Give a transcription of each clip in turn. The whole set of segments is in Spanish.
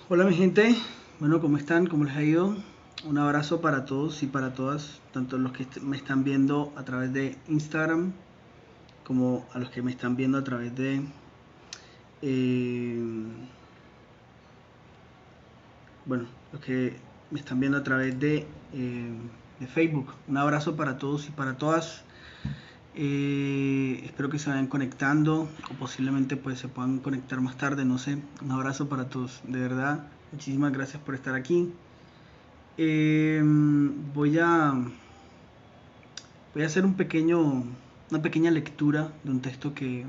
Hola mi gente, bueno, ¿cómo están? ¿Cómo les ha ido? Un abrazo para todos y para todas, tanto los que me están viendo a través de Instagram como a los que me están viendo a través de los que me están viendo a través de Facebook. Un abrazo para todos y para todas. Espero que se vayan conectando o posiblemente pues se puedan conectar más tarde, no sé. Un abrazo para todos, de verdad, muchísimas gracias por estar aquí. Voy a hacer una pequeña lectura de un texto que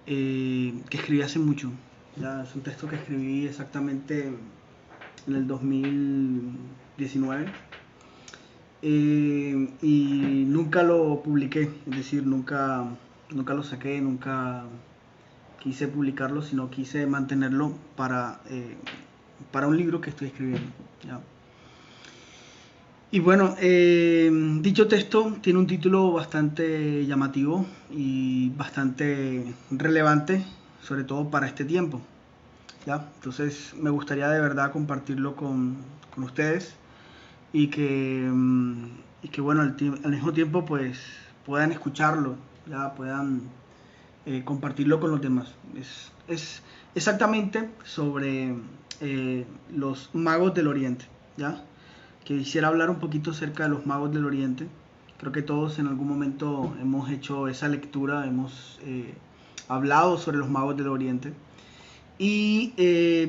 escribí hace mucho. Ya, es un texto que escribí exactamente en el 2019. Y nunca lo publiqué, es decir, nunca lo saqué, nunca quise publicarlo, sino quise mantenerlo para un libro que estoy escribiendo, ¿ya? Y bueno, dicho texto tiene un título bastante llamativo y bastante relevante, sobre todo para este tiempo, ¿ya? Entonces me gustaría de verdad compartirlo con ustedes y que bueno, al mismo tiempo pues puedan escucharlo, ya puedan compartirlo con los demás. Es exactamente sobre los magos del Oriente, ya. Que quisiera hablar un poquito acerca de los magos del Oriente. Creo que todos en algún momento hemos hecho esa lectura, hemos hablado sobre los magos del Oriente. Y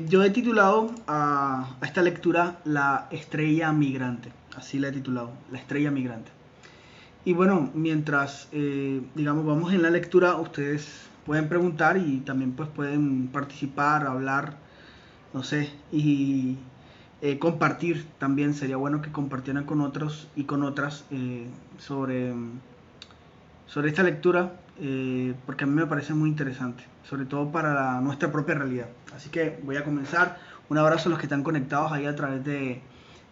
yo he titulado a esta lectura La Estrella Migrante. Así la he titulado, La Estrella Migrante. Y bueno, mientras digamos vamos en la lectura, ustedes pueden preguntar y también pues pueden participar, hablar, no sé, y compartir también. Sería bueno que compartieran con otros y con otras sobre esta lectura, porque a mí me parece muy interesante, sobre todo para nuestra propia realidad. Así que voy a comenzar. Un abrazo a los que están conectados ahí a través de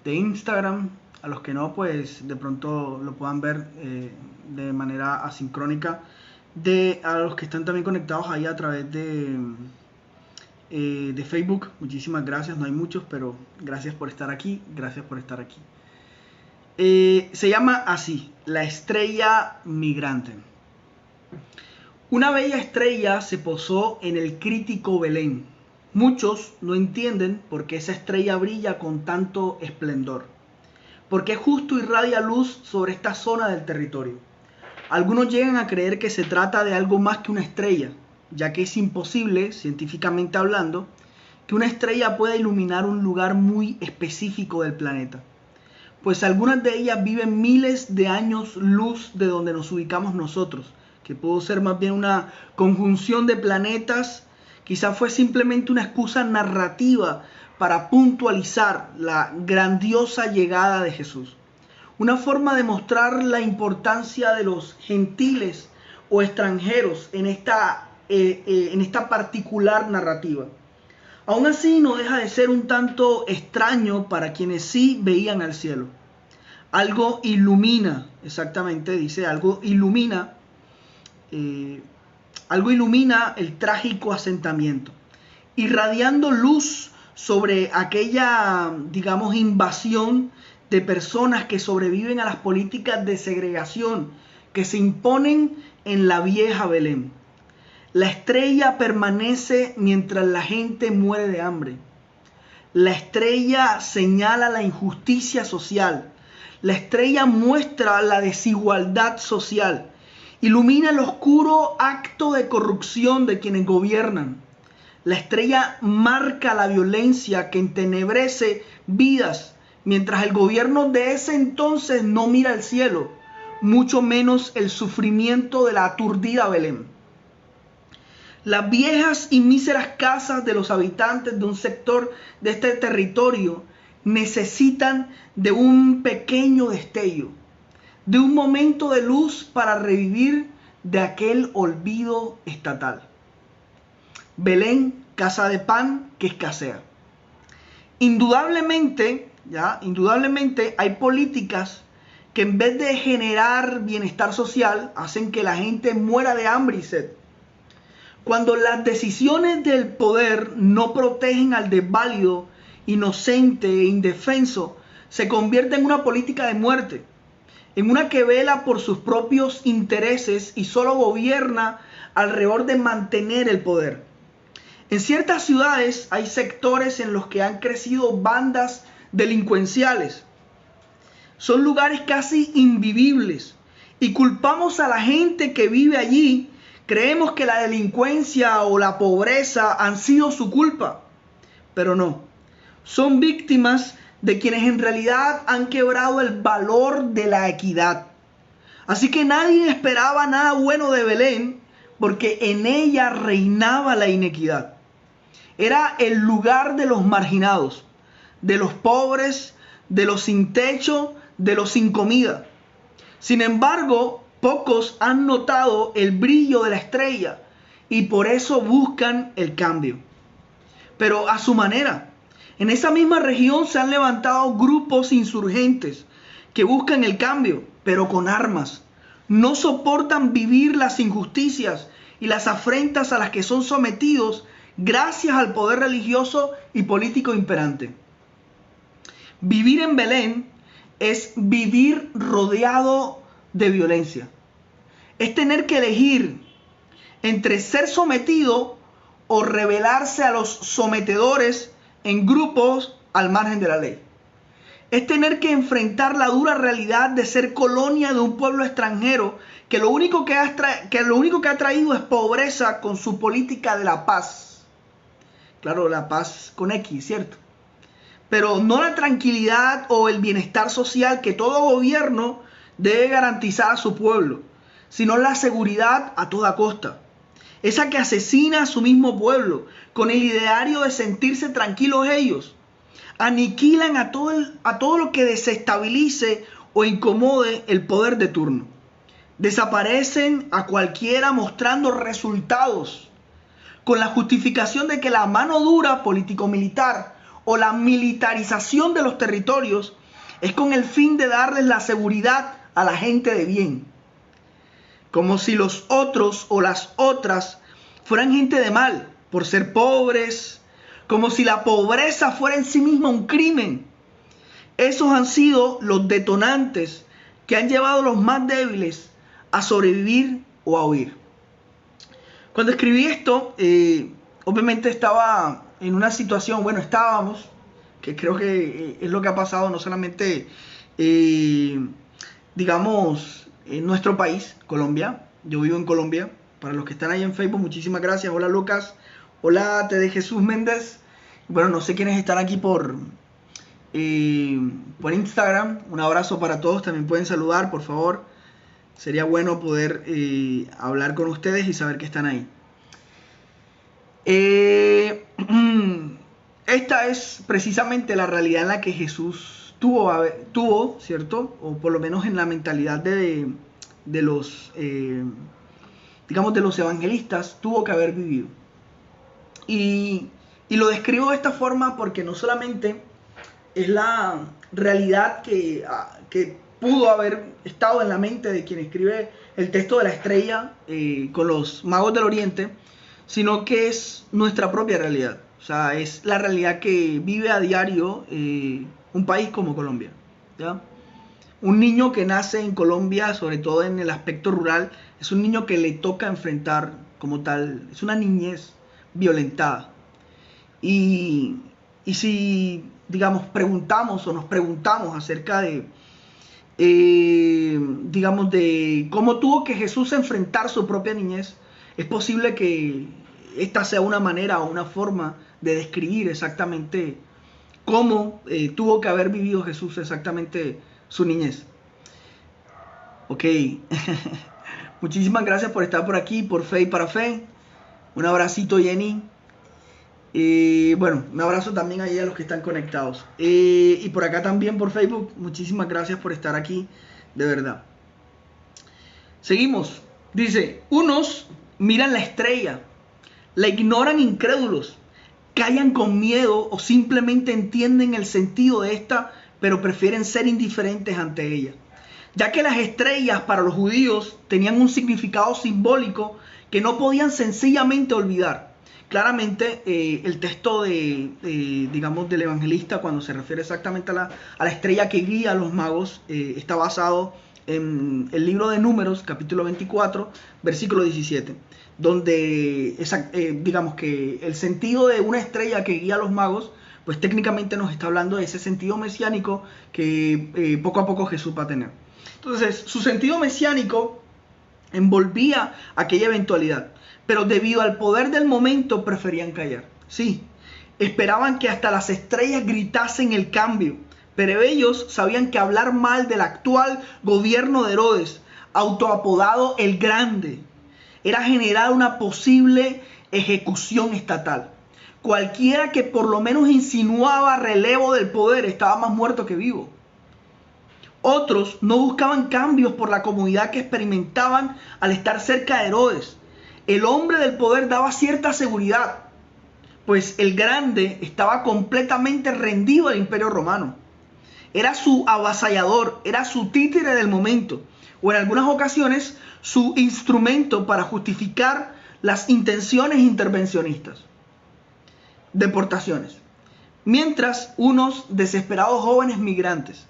Instagram. A los que no, pues de pronto lo puedan ver de manera asincrónica. A los que están también conectados ahí a través de Facebook, muchísimas gracias. No hay muchos, pero gracias por estar aquí. Gracias por estar aquí. Se llama así, La Estrella Migrante. Una bella estrella se posó en el crítico Belén. Muchos no entienden por qué esa estrella brilla con tanto esplendor. Porque justo irradia luz sobre esta zona del territorio. Algunos llegan a creer que se trata de algo más que una estrella, ya que es imposible, científicamente hablando, que una estrella pueda iluminar un lugar muy específico del planeta. Pues algunas de ellas viven miles de años luz de donde nos ubicamos nosotros, que pudo ser más bien una conjunción de planetas. Quizá fue simplemente una excusa narrativa para puntualizar la grandiosa llegada de Jesús. Una forma de mostrar la importancia de los gentiles o extranjeros en esta particular narrativa. Aún así, no deja de ser un tanto extraño para quienes sí veían al cielo. Algo ilumina, exactamente, dice, algo ilumina el trágico asentamiento, irradiando luz sobre aquella, digamos, invasión de personas que sobreviven a las políticas de segregación que se imponen en la vieja Belén. La estrella permanece mientras la gente muere de hambre. La estrella señala la injusticia social. La estrella muestra la desigualdad social. Ilumina el oscuro acto de corrupción de quienes gobiernan. La estrella marca la violencia que entenebrece vidas, mientras el gobierno de ese entonces no mira al cielo, mucho menos el sufrimiento de la aturdida Belén. Las viejas y míseras casas de los habitantes de un sector de este territorio necesitan de un pequeño destello, de un momento de luz para revivir de aquel olvido estatal. Belén, casa de pan que escasea. Indudablemente hay políticas que en vez de generar bienestar social, hacen que la gente muera de hambre y sed. Cuando las decisiones del poder no protegen al desválido, inocente e indefenso, se convierte en una política de muerte, en una que vela por sus propios intereses y solo gobierna alrededor de mantener el poder. En ciertas ciudades hay sectores en los que han crecido bandas delincuenciales. Son lugares casi invivibles y culpamos a la gente que vive allí. Creemos que la delincuencia o la pobreza han sido su culpa, pero no. Son víctimas de quienes en realidad han quebrado el valor de la equidad. Así que nadie esperaba nada bueno de Belén porque en ella reinaba la inequidad. Era el lugar de los marginados, de los pobres, de los sin techo, de los sin comida. Sin embargo, pocos han notado el brillo de la estrella y por eso buscan el cambio. Pero a su manera, en esa misma región se han levantado grupos insurgentes que buscan el cambio, pero con armas. No soportan vivir las injusticias y las afrentas a las que son sometidos gracias al poder religioso y político imperante. Vivir en Belén es vivir rodeado de violencia. Es tener que elegir entre ser sometido o rebelarse a los sometedores en grupos al margen de la ley. Es tener que enfrentar la dura realidad de ser colonia de un pueblo extranjero que lo único que ha traído es pobreza con su política de la paz. Claro, la paz con X, ¿cierto? Pero no la tranquilidad o el bienestar social que todo gobierno debe garantizar a su pueblo, sino la seguridad a toda costa. Esa que asesina a su mismo pueblo con el ideario de sentirse tranquilos ellos. Aniquilan a todo lo que desestabilice o incomode el poder de turno. Desaparecen a cualquiera mostrando resultados con la justificación de que la mano dura político-militar o la militarización de los territorios es con el fin de darles la seguridad a la gente de bien. Como si los otros o las otras fueran gente de mal por ser pobres, como si la pobreza fuera en sí misma un crimen. Esos han sido los detonantes que han llevado a los más débiles a sobrevivir o a huir. Cuando escribí esto, obviamente estaba en una situación, estábamos, que creo que es lo que ha pasado no solamente, digamos, en nuestro país, Colombia. Yo vivo en Colombia. Para los que están ahí en Facebook, muchísimas gracias. Hola Lucas, hola Te de Jesús Méndez. Bueno, no sé quiénes están aquí por Instagram. Un abrazo para todos, también pueden saludar, por favor. Sería bueno poder hablar con ustedes y saber que están ahí. Esta es precisamente la realidad en la que Jesús tuvo, ¿cierto? O por lo menos en la mentalidad de los, digamos, de los evangelistas, tuvo que haber vivido. Y lo describo de esta forma porque no solamente es la realidad que pudo haber estado en la mente de quien escribe el texto de la estrella con los magos del Oriente, sino que es nuestra propia realidad. O sea, es la realidad que vive a diario un país como Colombia, ¿ya? Un niño que nace en Colombia, sobre todo en el aspecto rural, es un niño que le toca enfrentar como tal, es una niñez violentada. Y si, digamos, nos preguntamos acerca de, digamos, de cómo tuvo que Jesús enfrentar su propia niñez, es posible que esta sea una manera o una forma de describir exactamente cómo tuvo que haber vivido Jesús exactamente su niñez. Ok. Muchísimas gracias por estar por aquí, por Fe y para Fe. Un abracito, Jenny. Un abrazo también ahí a los que están conectados. Y por acá también por Facebook. Muchísimas gracias por estar aquí, de verdad. Seguimos. Dice, unos miran la estrella, la ignoran incrédulos, callan con miedo o simplemente entienden el sentido de esta, pero prefieren ser indiferentes ante ella. Ya que las estrellas para los judíos tenían un significado simbólico que no podían sencillamente olvidar. Claramente el texto digamos, del evangelista, cuando se refiere exactamente a la estrella que guía a los magos, está basado en el libro de Números, capítulo 24, versículo 17, donde digamos que el sentido de una estrella que guía a los magos, pues técnicamente nos está hablando de ese sentido mesiánico que poco a poco Jesús va a tener. Entonces, su sentido mesiánico envolvía aquella eventualidad, pero debido al poder del momento preferían callar. Sí, esperaban que hasta las estrellas gritasen el cambio, pero ellos sabían que hablar mal del actual gobierno de Herodes, autoapodado el Grande, era generar una posible ejecución estatal. Cualquiera que por lo menos insinuaba relevo del poder estaba más muerto que vivo. Otros no buscaban cambios por la comodidad que experimentaban al estar cerca de Herodes. El hombre del poder daba cierta seguridad, pues el Grande estaba completamente rendido al Imperio Romano. Era su avasallador, era su títere del momento, o en algunas ocasiones su instrumento para justificar las intenciones intervencionistas. Deportaciones. Mientras unos desesperados jóvenes migrantes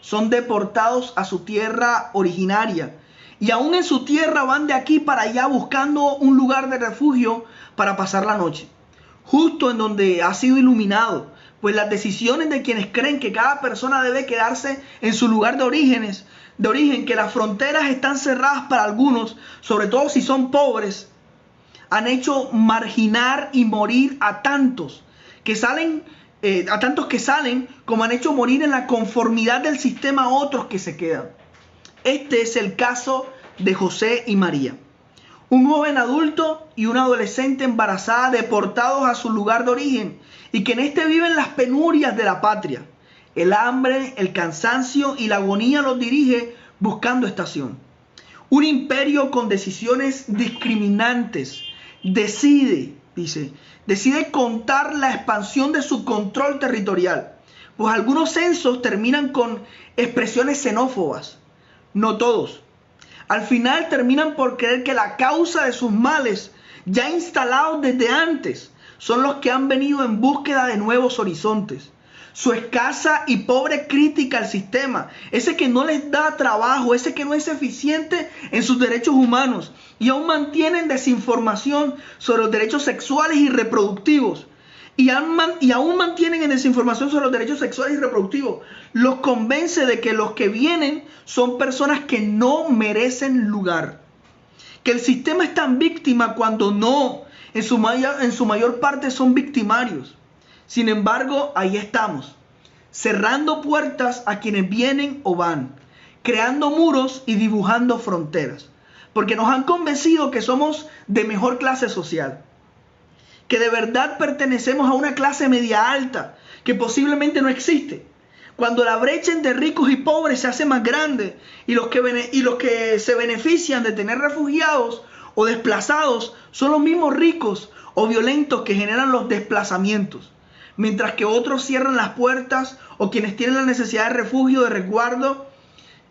son deportados a su tierra originaria y aún en su tierra van de aquí para allá buscando un lugar de refugio para pasar la noche, justo en donde ha sido iluminado, pues las decisiones de quienes creen que cada persona debe quedarse en su lugar de origen, que las fronteras están cerradas para algunos, sobre todo si son pobres, han hecho marginar y morir a tantos que salen, como han hecho morir en la conformidad del sistema a otros que se quedan. Este es el caso de José y María, un joven adulto y una adolescente embarazada deportados a su lugar de origen y que en este viven las penurias de la patria. El hambre, el cansancio y la agonía los dirige buscando estación. Un imperio con decisiones discriminantes decide contar la expansión de su control territorial, pues algunos censos terminan con expresiones xenófobas. No todos. Al final terminan por creer que la causa de sus males, ya instalados desde antes, son los que han venido en búsqueda de nuevos horizontes. Su escasa y pobre crítica al sistema, ese que no les da trabajo, ese que no es eficiente en sus derechos humanos y aún mantienen desinformación sobre los derechos sexuales y reproductivos. Y aún mantienen en desinformación sobre los derechos sexuales y reproductivos. Los convence de que los que vienen son personas que no merecen lugar. Que el sistema es tan víctima cuando no, en su mayor parte son victimarios. Sin embargo, ahí estamos, cerrando puertas a quienes vienen o van, creando muros y dibujando fronteras, porque nos han convencido que somos de mejor clase social, que de verdad pertenecemos a una clase media alta, que posiblemente no existe, cuando la brecha entre ricos y pobres se hace más grande y los que se benefician de tener refugiados o desplazados son los mismos ricos o violentos que generan los desplazamientos. Mientras que otros cierran las puertas o quienes tienen la necesidad de refugio, de resguardo,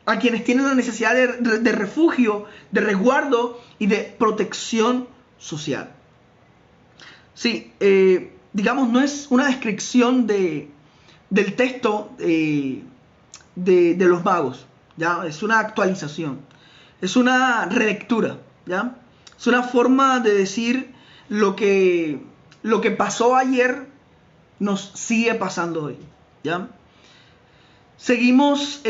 a quienes tienen la necesidad de refugio, de resguardo y de protección social. Sí, digamos, no es una descripción del texto de los magos, ¿ya? Es una actualización, es una relectura, ¿ya? Es una forma de decir lo que pasó ayer nos sigue pasando hoy, ¿ya? Seguimos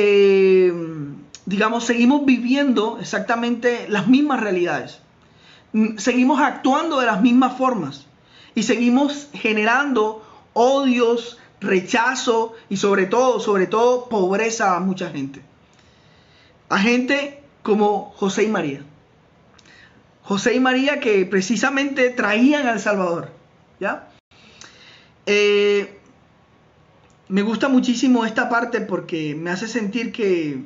viviendo exactamente las mismas realidades. Seguimos actuando de las mismas formas. Y seguimos generando odios, rechazo y sobre todo pobreza a mucha gente. A gente como José y María. José y María que precisamente traían al Salvador, ¿ya? Me gusta muchísimo esta parte porque me hace sentir que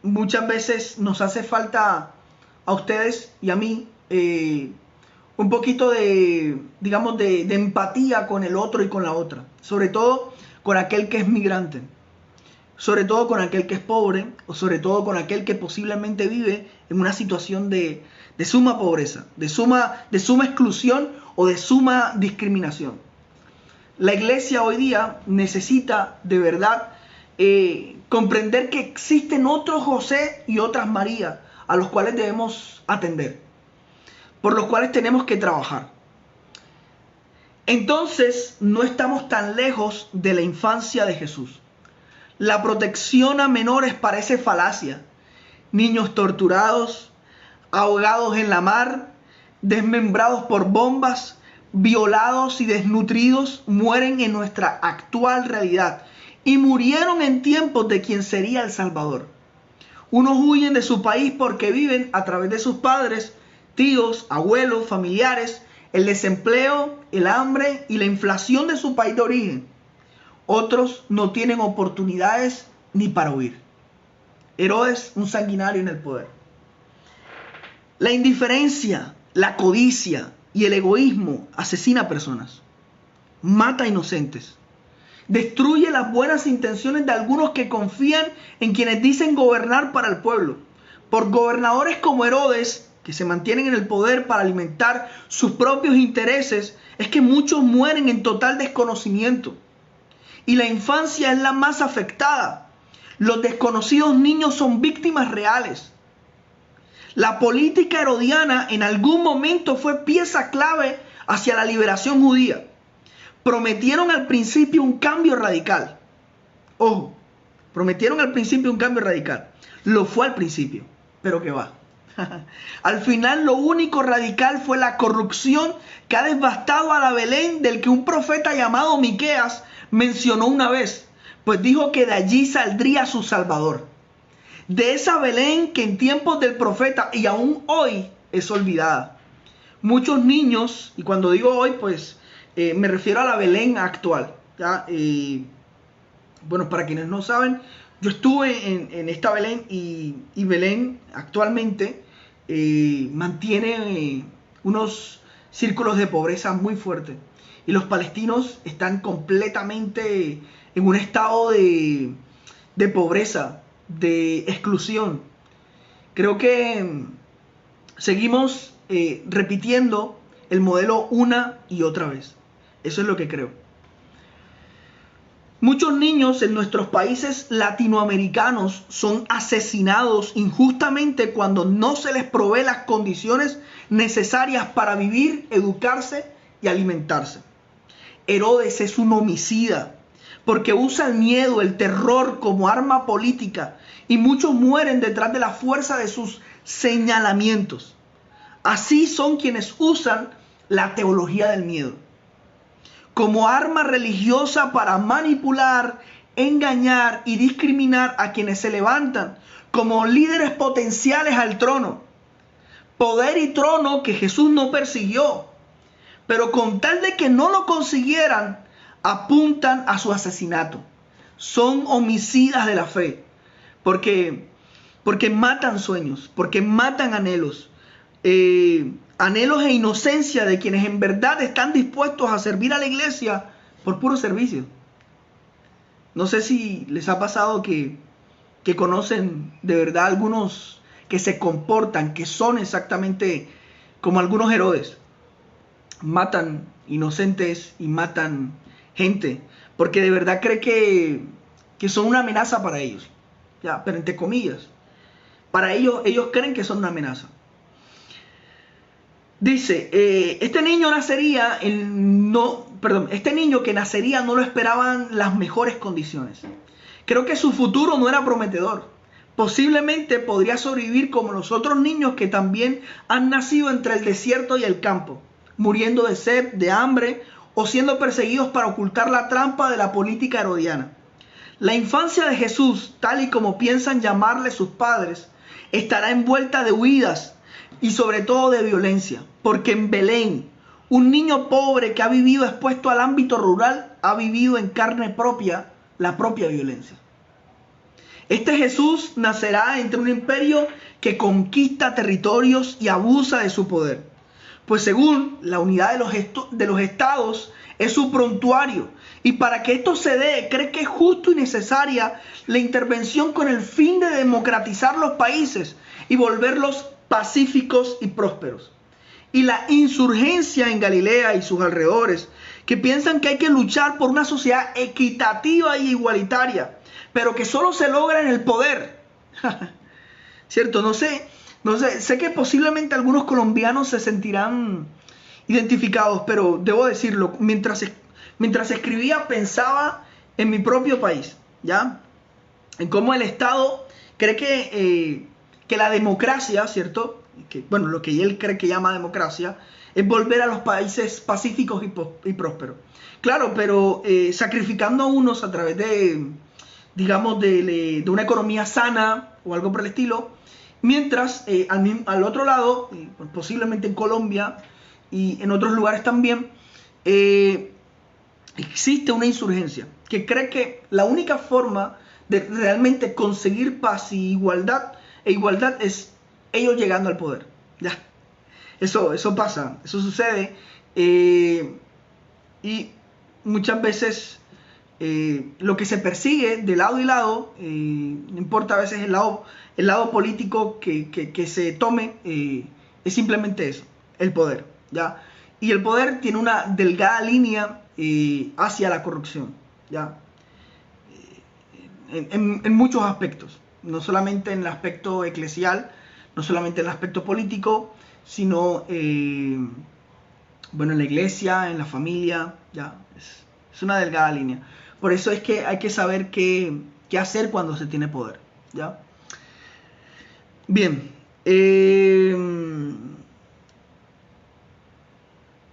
muchas veces nos hace falta a ustedes y a mí un poquito de, digamos, de empatía con el otro y con la otra, sobre todo con aquel que es migrante, sobre todo con aquel que es pobre, o sobre todo con aquel que posiblemente vive en una situación de suma pobreza, de suma exclusión o de suma discriminación. La iglesia hoy día necesita de verdad comprender que existen otros José y otras María a los cuales debemos atender, por los cuales tenemos que trabajar. Entonces no estamos tan lejos de la infancia de Jesús. La protección a menores parece falacia. Niños torturados, ahogados en la mar, desmembrados por bombas, violados y desnutridos, mueren en nuestra actual realidad y murieron en tiempos de quien sería el Salvador. Unos huyen de su país porque viven a través de sus padres, tíos, abuelos, familiares, el desempleo, el hambre y la inflación de su país de origen. Otros no tienen oportunidades ni para huir. Herodes, un sanguinario en el poder. La indiferencia, la codicia y el egoísmo asesina personas, mata inocentes, destruye las buenas intenciones de algunos que confían en quienes dicen gobernar para el pueblo. Por gobernadores como Herodes, que se mantienen en el poder para alimentar sus propios intereses, es que muchos mueren en total desconocimiento. Y la infancia es la más afectada. Los desconocidos niños son víctimas reales. La política herodiana en algún momento fue pieza clave hacia la liberación judía. Prometieron al principio un cambio radical. Ojo, prometieron al principio un cambio radical. Lo fue al principio, pero ¿qué va? Al final lo único radical fue la corrupción que ha devastado a la Belén del que un profeta llamado Miqueas mencionó una vez, pues dijo que de allí saldría su Salvador. De esa Belén que en tiempos del profeta y aún hoy es olvidada. Muchos niños, y cuando digo hoy, pues me refiero a la Belén actual, ¿ya? Bueno, para quienes no saben, yo estuve en esta Belén y Belén actualmente mantiene unos círculos de pobreza muy fuertes. Y los palestinos están completamente en un estado de pobreza, de exclusión. Creo que seguimos repitiendo el modelo una y otra vez. Eso es lo que creo. Muchos niños en nuestros países latinoamericanos son asesinados injustamente cuando no se les provee las condiciones necesarias para vivir, educarse y alimentarse. Herodes es un homicida porque usa el miedo, el terror como arma política y muchos mueren detrás de la fuerza de sus señalamientos. Así son quienes usan la teología del miedo como arma religiosa para manipular, engañar y discriminar a quienes se levantan como líderes potenciales al trono. Poder y trono que Jesús no persiguió, pero con tal de que no lo consiguieran, apuntan a su asesinato. Son homicidas de la fe, porque matan sueños, porque matan anhelos. Anhelos e inocencia de quienes en verdad están dispuestos a servir a la iglesia por puro servicio. No sé si les ha pasado que conocen de verdad algunos que se comportan, que son exactamente como algunos Herodes. Matan inocentes y matan gente porque de verdad cree que son una amenaza para ellos. Ya, pero entre comillas. Para ellos creen que son una amenaza. Dice, este niño que nacería no lo esperaban las mejores condiciones. Creo que su futuro no era prometedor. Posiblemente podría sobrevivir como los otros niños que también han nacido entre el desierto y el campo, muriendo de sed, de hambre o siendo perseguidos para ocultar la trampa de la política herodiana. La infancia de Jesús, tal y como piensan llamarle sus padres, estará envuelta de huidas y sobre todo de violencia, porque en Belén, un niño pobre que ha vivido expuesto al ámbito rural, ha vivido en carne propia la propia violencia. Este Jesús nacerá entre un imperio que conquista territorios y abusa de su poder. Pues según la unidad de los estados es su prontuario. Y para que esto se dé, cree que es justo y necesaria la intervención con el fin de democratizar los países y volverlos pacíficos y prósperos. Y la insurgencia en Galilea y sus alrededores, que piensan que hay que luchar por una sociedad equitativa y igualitaria, pero que solo se logra en el poder. ¿Cierto? No sé, sé que posiblemente algunos colombianos se sentirán identificados, pero debo decirlo, mientras escribía pensaba en mi propio país, ¿ya? En cómo el Estado cree que la democracia, ¿cierto? Bueno, lo que él cree que llama democracia, es volver a los países pacíficos y prósperos. Claro, pero sacrificando a unos a través de, digamos, de una economía sana o algo por el estilo, mientras al otro lado, posiblemente en Colombia y en otros lugares también, existe una insurgencia que cree que la única forma de realmente conseguir paz y igualdad es ellos llegando al poder. Ya, eso pasa, eso sucede, y muchas veces lo que se persigue de lado y lado, no importa a veces el lado político que se tome, es simplemente eso, el poder, ¿ya? Y el poder tiene una delgada línea hacia la corrupción, ¿ya? En muchos aspectos, no solamente en el aspecto eclesial, no solamente en el aspecto político, sino bueno, en la iglesia, en la familia, ¿ya? Es una delgada línea. Por eso es que hay que saber qué hacer cuando se tiene poder, ¿ya? Bien.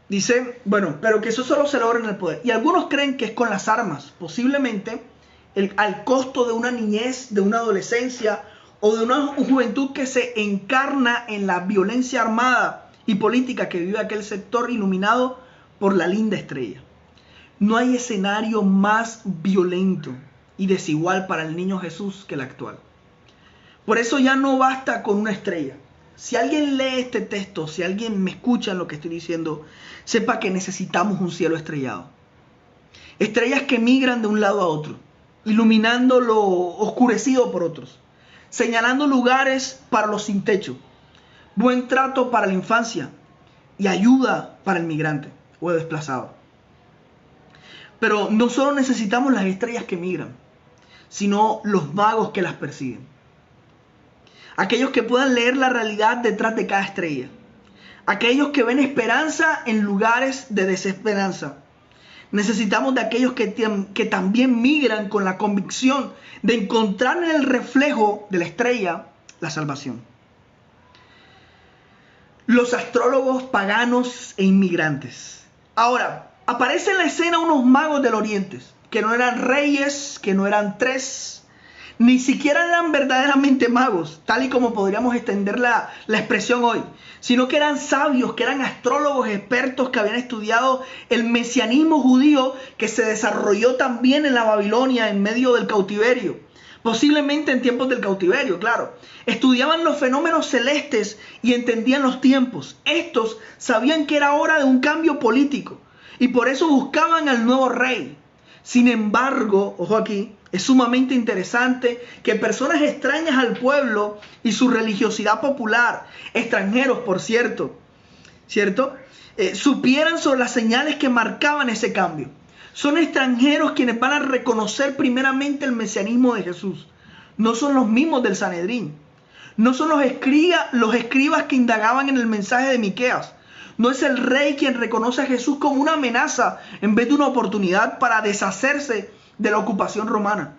Dice, bueno, pero que eso solo se logra en el poder. Y algunos creen que es con las armas, posiblemente al costo de una niñez, de una adolescencia o de una juventud que se encarna en la violencia armada y política que vive aquel sector iluminado por la linda estrella. No hay escenario más violento y desigual para el niño Jesús que el actual. Por eso ya no basta con una estrella. Si alguien lee este texto, si alguien me escucha en lo que estoy diciendo, sepa que necesitamos un cielo estrellado. Estrellas que migran de un lado a otro, iluminando lo oscurecido por otros, señalando lugares para los sin techo, buen trato para la infancia y ayuda para el migrante o el desplazado. Pero no solo necesitamos las estrellas que migran, sino los magos que las persiguen. Aquellos que puedan leer la realidad detrás de cada estrella. Aquellos que ven esperanza en lugares de desesperanza. Necesitamos de aquellos que también migran con la convicción de encontrar en el reflejo de la estrella la salvación. Los astrólogos paganos e inmigrantes. Ahora, aparecen en la escena unos magos del oriente, que no eran reyes, que no eran tres, ni siquiera eran verdaderamente magos, tal y como podríamos extender la expresión hoy, sino que eran sabios, que eran astrólogos expertos que habían estudiado el mesianismo judío que se desarrolló también en la Babilonia en medio del cautiverio, posiblemente en tiempos del cautiverio, claro. Estudiaban los fenómenos celestes y entendían los tiempos. Estos sabían que era hora de un cambio político y por eso buscaban al nuevo rey. Sin embargo, ojo aquí, es sumamente interesante que personas extrañas al pueblo y su religiosidad popular, extranjeros por cierto, supieran sobre las señales que marcaban ese cambio. Son extranjeros quienes van a reconocer primeramente el mesianismo de Jesús. No son los mismos del Sanedrín. No son los escribas que indagaban en el mensaje de Miqueas. No es el rey quien reconoce a Jesús como una amenaza en vez de una oportunidad para deshacerse de la ocupación romana.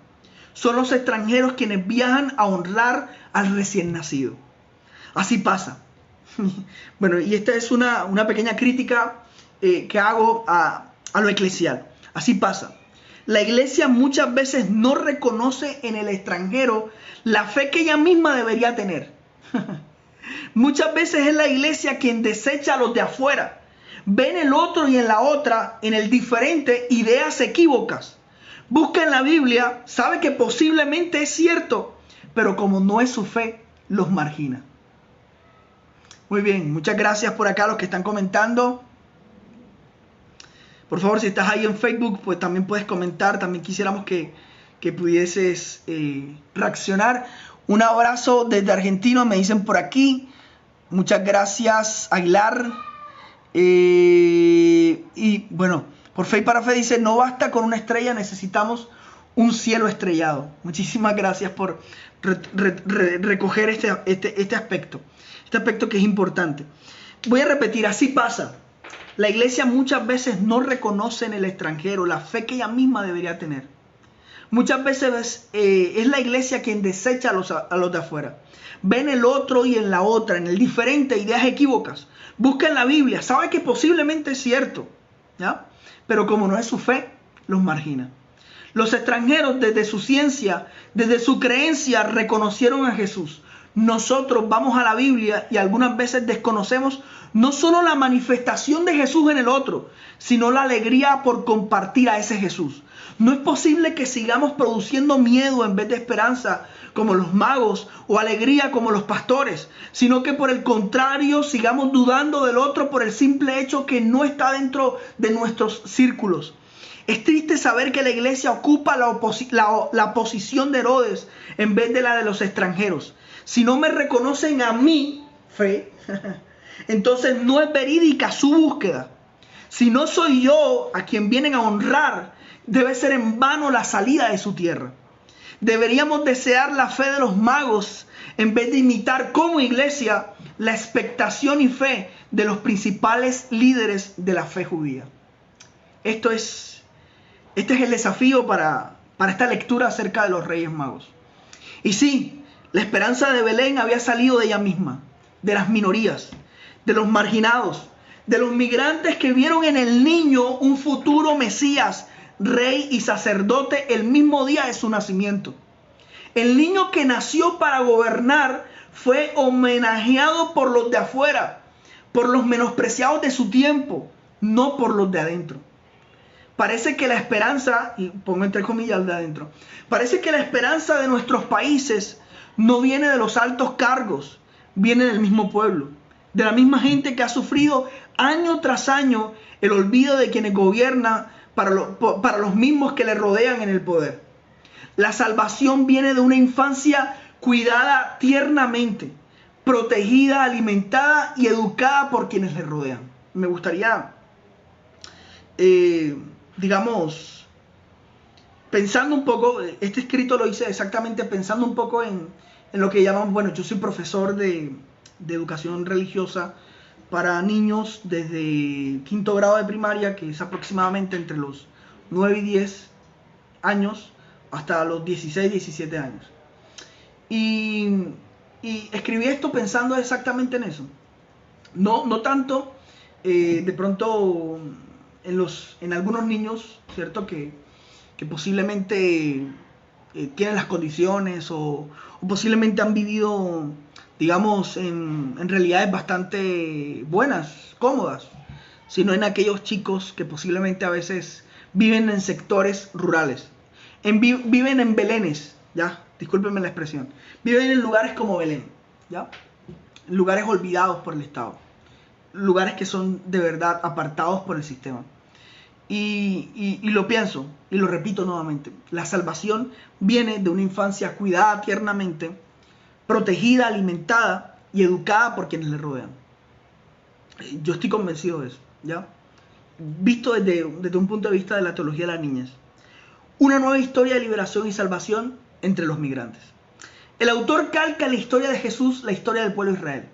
Son los extranjeros quienes viajan a honrar al recién nacido. Así pasa. Bueno, y esta es una pequeña crítica que hago a lo eclesial. Así pasa. La iglesia muchas veces no reconoce en el extranjero la fe que ella misma debería tener. Muchas veces es la iglesia quien desecha a los de afuera. Ve en el otro y en la otra, en el diferente, ideas equívocas. Busca en la Biblia, sabe que posiblemente es cierto, pero como no es su fe, los margina. Muy bien, muchas gracias por acá a los que están comentando. Por favor, si estás ahí en Facebook, pues también puedes comentar. También quisiéramos que pudieses reaccionar. Un abrazo desde Argentina, me dicen por aquí. Muchas gracias, Aguilar. Y bueno, por Fe y para Fe dice, no basta con una estrella, necesitamos un cielo estrellado. Muchísimas gracias por recoger este aspecto. Este aspecto que es importante. Voy a repetir, así pasa. La iglesia muchas veces no reconoce en el extranjero la fe que ella misma debería tener. Muchas veces es la iglesia quien desecha a los de afuera. Ve en el otro y en la otra, en el diferente, ideas equívocas. Busca en la Biblia, sabe que posiblemente es cierto, ¿ya? Pero como no es su fe, los margina. Los extranjeros desde su ciencia, desde su creencia, reconocieron a Jesús. Nosotros vamos a la Biblia y algunas veces desconocemos no solo la manifestación de Jesús en el otro, sino la alegría por compartir a ese Jesús. No es posible que sigamos produciendo miedo en vez de esperanza como los magos o alegría como los pastores, sino que por el contrario sigamos dudando del otro por el simple hecho que no está dentro de nuestros círculos. Es triste saber que la iglesia ocupa la posición de Herodes en vez de la de los extranjeros. Si no me reconocen a mi fe, entonces no es verídica su búsqueda. Si no soy yo a quien vienen a honrar, debe ser en vano la salida de su tierra. Deberíamos desear la fe de los magos en vez de imitar como iglesia la expectación y fe de los principales líderes de la fe judía. Este es el desafío para esta lectura acerca de los Reyes Magos. Y sí, la esperanza de Belén había salido de ella misma, de las minorías, de los marginados, de los migrantes que vieron en el niño un futuro Mesías, rey y sacerdote el mismo día de su nacimiento. El niño que nació para gobernar fue homenajeado por los de afuera, por los menospreciados de su tiempo, no por los de adentro. Parece que la esperanza, y pongo entre comillas de adentro, parece que la esperanza de nuestros países no viene de los altos cargos, viene del mismo pueblo, de la misma gente que ha sufrido año tras año el olvido de quienes gobiernan para los mismos que le rodean en el poder. La salvación viene de una infancia cuidada tiernamente, protegida, alimentada y educada por quienes le rodean. Me gustaría, pensando un poco, este escrito lo hice exactamente pensando un poco en lo que llaman, bueno, yo soy profesor de educación religiosa para niños desde quinto grado de primaria, que es aproximadamente entre los 9 y 10 años, hasta los 16, 17 años. Y escribí esto pensando exactamente en eso. No tanto, de pronto, en algunos niños, ¿cierto? Que posiblemente tienen las condiciones o posiblemente han vivido, digamos, en realidades bastante buenas, cómodas, sino en aquellos chicos que posiblemente a veces viven en sectores rurales, viven en Belenes, ¿ya? Discúlpenme la expresión. Viven en lugares como Belén, ¿ya? Lugares olvidados por el Estado, lugares que son de verdad apartados por el sistema. Y lo pienso y lo repito nuevamente. La salvación viene de una infancia cuidada tiernamente, protegida, alimentada y educada por quienes le rodean. Yo estoy convencido de eso, ¿ya? Visto desde un punto de vista de la teología de la niñez. Una nueva historia de liberación y salvación entre los migrantes. El autor calca la historia de Jesús, la historia del pueblo de Israel,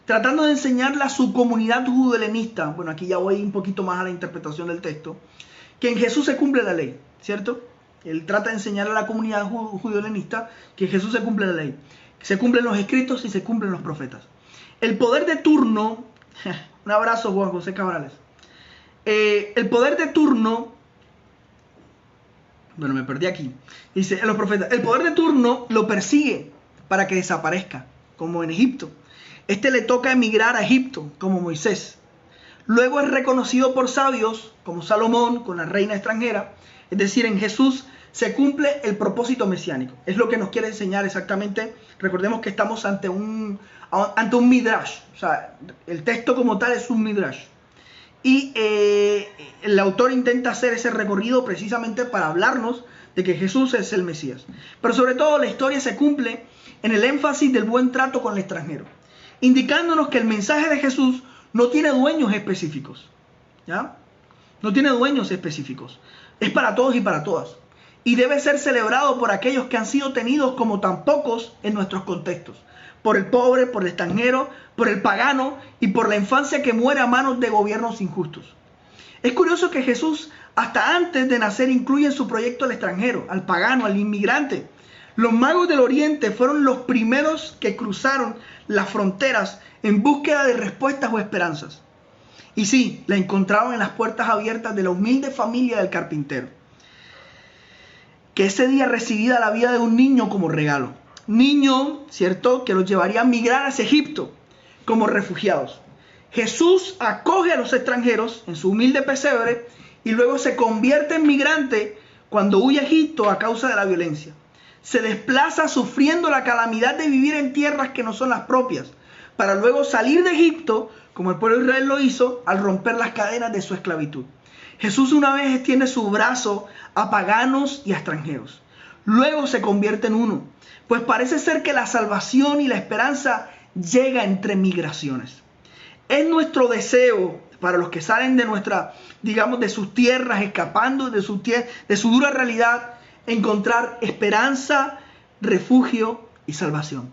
tratando de enseñarle a su comunidad judeohelenista, bueno, aquí ya voy un poquito más a la interpretación del texto, que en Jesús se cumple la ley, ¿cierto? Él trata de enseñarle a la comunidad judeohelenista que en Jesús se cumple la ley, que se cumplen los escritos y se cumplen los profetas. El poder de turno, un abrazo Juan José Cabrales, el poder de turno, bueno, me perdí aquí, dice los profetas, el poder de turno lo persigue para que desaparezca, como en Egipto. Le toca emigrar a Egipto, como Moisés. Luego es reconocido por sabios, como Salomón, con la reina extranjera, Es decir, en Jesús se cumple el propósito mesiánico. Es lo que nos quiere enseñar exactamente. Recordemos que estamos ante un midrash. O sea, el texto como tal es un midrash. Y el autor intenta hacer ese recorrido precisamente para hablarnos de que Jesús es el Mesías. Pero sobre todo la historia se cumple en el énfasis del buen trato con el extranjero, indicándonos que el mensaje de Jesús no tiene dueños específicos. ¿Ya? No tiene dueños específicos. Es para todos y para todas. Y debe ser celebrado por aquellos que han sido tenidos como tan pocos en nuestros contextos. Por el pobre, por el extranjero, por el pagano y por la infancia que muere a manos de gobiernos injustos. Es curioso que Jesús, hasta antes de nacer, incluye en su proyecto al extranjero, al pagano, al inmigrante. Los magos del Oriente fueron los primeros que cruzaron las fronteras en búsqueda de respuestas o esperanzas. Y sí, la encontraron en las puertas abiertas de la humilde familia del carpintero, que ese día recibía la vida de un niño como regalo. Niño, ¿cierto?, que los llevaría a migrar hacia Egipto como refugiados. Jesús acoge a los extranjeros en su humilde pesebre y luego se convierte en migrante cuando huye a Egipto a causa de la violencia. Se desplaza sufriendo la calamidad de vivir en tierras que no son las propias, para luego salir de Egipto, como el pueblo de Israel lo hizo, al romper las cadenas de su esclavitud. Jesús una vez extiende su brazo a paganos y a extranjeros. Luego se convierte en uno, pues parece ser que la salvación y la esperanza llega entre migraciones. Es nuestro deseo para los que salen de de sus tierras, escapando de su dura realidad, encontrar esperanza, refugio y salvación.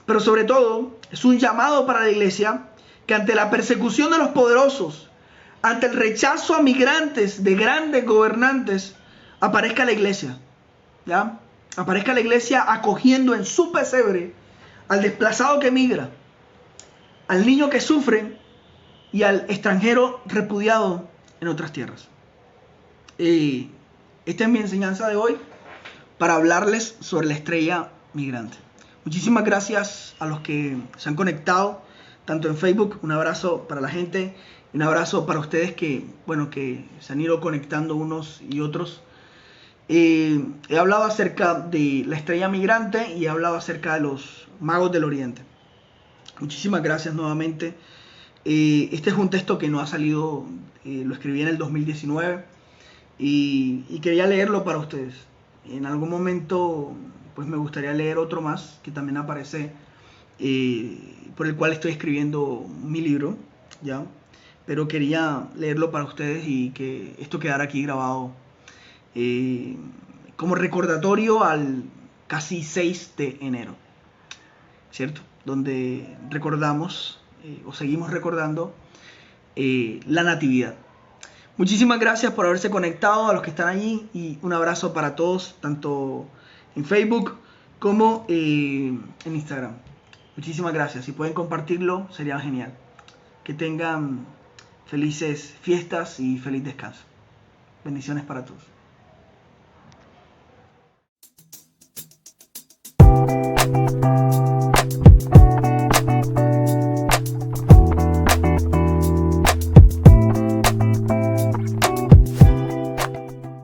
Pero sobre todo, es un llamado para la iglesia que ante la persecución de los poderosos, ante el rechazo a migrantes de grandes gobernantes, aparezca la iglesia. ¿Ya? Aparezca la iglesia acogiendo en su pesebre al desplazado que migra, al niño que sufre y al extranjero repudiado en otras tierras. Esta es mi enseñanza de hoy para hablarles sobre la estrella migrante. Muchísimas gracias a los que se han conectado, tanto en Facebook. Un abrazo para la gente, un abrazo para ustedes que se han ido conectando unos y otros. He hablado acerca de la estrella migrante y he hablado acerca de los magos del Oriente. Muchísimas gracias nuevamente. Este es un texto que no ha salido, lo escribí en el 2019 y quería leerlo para ustedes. En algún momento pues me gustaría leer otro más que también aparece, por el cual estoy escribiendo mi libro, ¿ya? Pero quería leerlo para ustedes y que esto quedara aquí grabado como recordatorio al casi 6 de enero, ¿cierto? Donde recordamos o seguimos recordando la Natividad. Muchísimas gracias por haberse conectado, a los que están allí, y un abrazo para todos, tanto en Facebook como en Instagram. Muchísimas gracias. Si pueden compartirlo, sería genial. Que tengan felices fiestas y feliz descanso. Bendiciones para todos.